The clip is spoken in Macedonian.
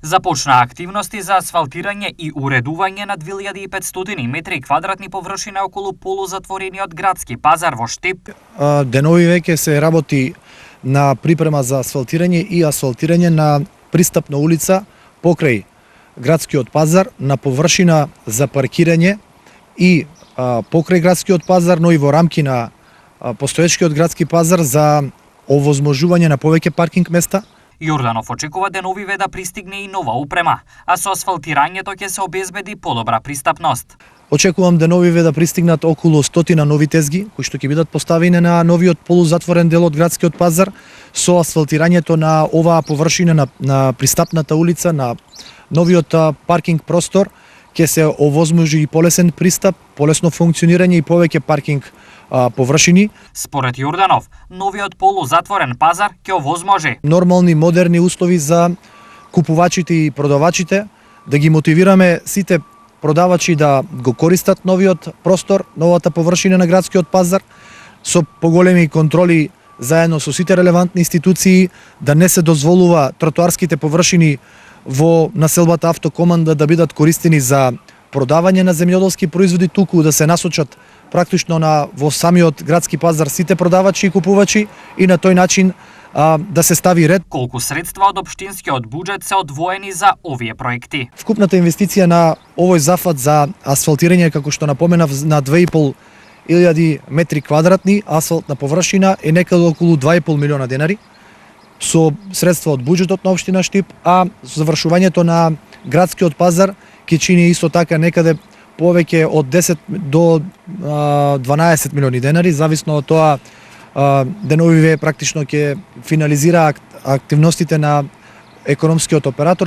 Започнаа активности за асфалтирање и уредување на 2500 метри квадратни површина околу полузатворениот градски пазар во Штип. Денови веќе се работи на припрема за асфалтирање и асфалтирање на пристапна улица покрај градскиот пазар на површина за паркирање и покрај градскиот пазар, но и во рамки на постоечкиот градски пазар за овозможување на повеќе паркинг места. Јорданов очекува деновиве да пристигне и нова упрема, а со асфалтирањето ќе се обезбеди подобра пристапност. Очекувам деновиве да пристигнат околу 100 нови тезги, кои што ќе бидат поставени на новиот полузатворен дел од градскиот пазар, со асфалтирањето на оваа површина на пристапната улица, на новиот паркинг простор, ќе се овозможи и полесен пристап, полесно функционирање и повеќе паркинг површини. Според Јорданов, новиот полузатворен пазар ќе овозможи нормални, модерни услови за купувачите и продавачите, да ги мотивираме сите продавачи да го користат новиот простор, новата површина на градскиот пазар, со поголеми контроли заедно со сите релевантни институции, да не се дозволува тротоарските површини во населбата Автокоманда да бидат користени за продавање на земјоделски производи, туку да се насочат практично во самиот градски пазар сите продавачи и купувачи и на тој начин да се стави ред. Колку средства од општинскиот буџет се одвоени за овие проекти? Вкупната инвестиција на овој зафат за асфалтирање, како што напоменав, на 2500 метри квадратни асфалтна површина е некаде околу 2,5 милиона денари со средства од буџетот на општина Штип, а завршувањето на градскиот пазар ќе чини исто така некаде повеќе од 10 до 12 милиони денари, зависно од тоа деновиве практично ќе финализира активностите на економскиот оператор